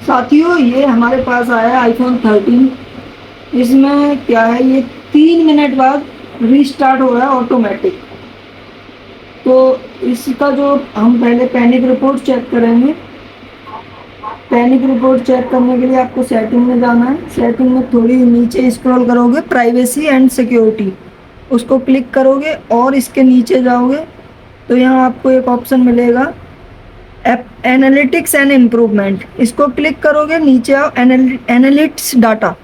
साथियों, ये हमारे पास आया आईफोन 13। इसमें क्या है, ये 3 मिनट बाद रीस्टार्ट हो रहा है ऑटोमेटिक। तो इसका जो हम पहले पैनिक रिपोर्ट चेक करेंगे। पैनिक रिपोर्ट चेक करने के लिए आपको सेटिंग में जाना है। सेटिंग में थोड़ी नीचे स्क्रॉल करोगे, प्राइवेसी एंड सिक्योरिटी, उसको क्लिक करोगे और इसके नीचे जाओगे तो यहाँ आपको एक ऑप्शन मिलेगा एनालिटिक्स एंड इम्प्रूवमेंट। इसको क्लिक करोगे, नीचे आओ, एनालिटिक्स डाटा,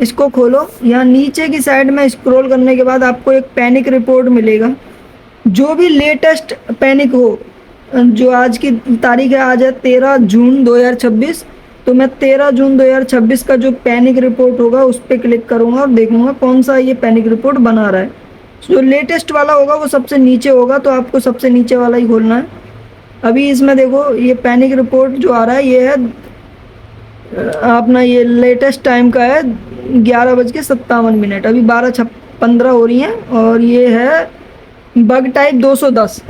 इसको खोलो। यहाँ नीचे की साइड में स्क्रॉल करने के बाद आपको एक पैनिक रिपोर्ट मिलेगा। जो भी लेटेस्ट पैनिक हो, जो आज की तारीख है, आज है 13 जून 2026। तो मैं 13 जून 2026 का जो पैनिक रिपोर्ट होगा उस पर क्लिक करूंगा और देखूंगा कौन सा ये पैनिक रिपोर्ट बना रहा है। जो लेटेस्ट वाला होगा वो सबसे नीचे होगा, तो आपको सबसे नीचे वाला ही खोलना है। अभी इसमें देखो, ये पैनिक रिपोर्ट जो आ रहा है ये है अपना, ये लेटेस्ट टाइम का है 11:57। अभी 12:15 हो रही हैं और ये है बग टाइप 210।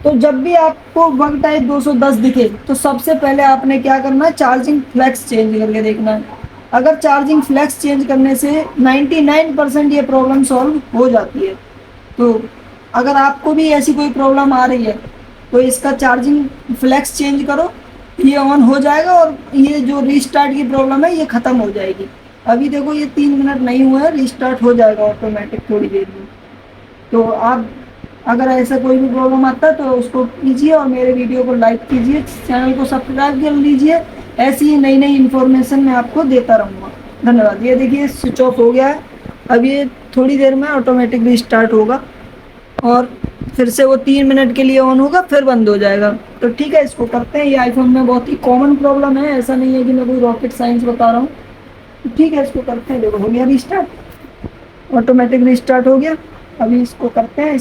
तो जब भी आपको बग टाइप 210 दिखे तो सबसे पहले आपने क्या करना है, चार्जिंग फ्लेक्स चेंज करके देखना है। अगर चार्जिंग फ्लेक्स चेंज करने से 99% ये प्रॉब्लम सॉल्व हो जाती है। तो अगर आपको भी ऐसी कोई प्रॉब्लम आ रही है तो इसका चार्जिंग फ्लेक्स चेंज करो, ये ऑन हो जाएगा और ये जो रीस्टार्ट की प्रॉब्लम है ये ख़त्म हो जाएगी। अभी देखो ये 3 मिनट नहीं हुआ है, रीस्टार्ट हो जाएगा ऑटोमेटिक थोड़ी देर में। तो आप अगर ऐसा कोई भी प्रॉब्लम आता है तो उसको कीजिए और मेरे वीडियो को लाइक कीजिए, चैनल को सब्सक्राइब कर लीजिए। ऐसी ही नई नई इन्फॉर्मेशन मैं आपको देता रहूँगा। धन्यवाद। ये देखिए स्विच ऑफ हो गया है। अब ये थोड़ी देर में ऑटोमेटिक रीस्टार्ट होगा और फिर से वो 3 मिनट के लिए ऑन होगा, फिर बंद हो जाएगा। तो ठीक है, इसको करते हैं। ये आईफोन में बहुत ही कॉमन प्रॉब्लम है, ऐसा नहीं है कि मैं कोई रॉकेट साइंस बता रहा हूँ। तो ठीक है, इसको करते हैं। देखो हो गया रीस्टार्ट, ऑटोमेटिक रीस्टार्ट हो गया। अभी इसको करते हैं।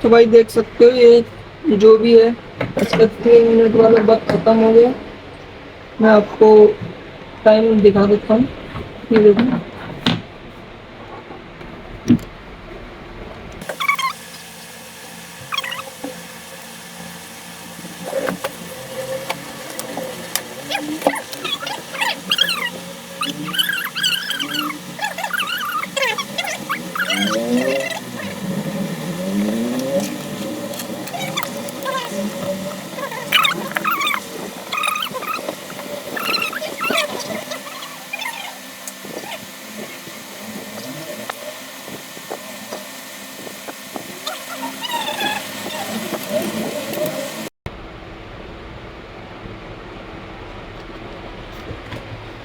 तो भाई देख सकते हो ये जो भी है इसका 3 मिनट वाला वक्त खत्म हो गया। मैं आपको टाइम दिखा देता हूँ, ये देखो।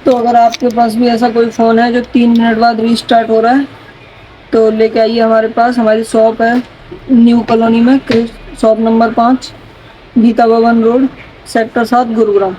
तो अगर आपके पास भी ऐसा कोई फ़ोन है जो 3 मिनट बाद रीस्टार्ट हो रहा है तो लेके आइए हमारे पास। हमारी शॉप है न्यू कॉलोनी में, शॉप नंबर 5, गीता भवन रोड, सेक्टर 7, गुरुग्राम।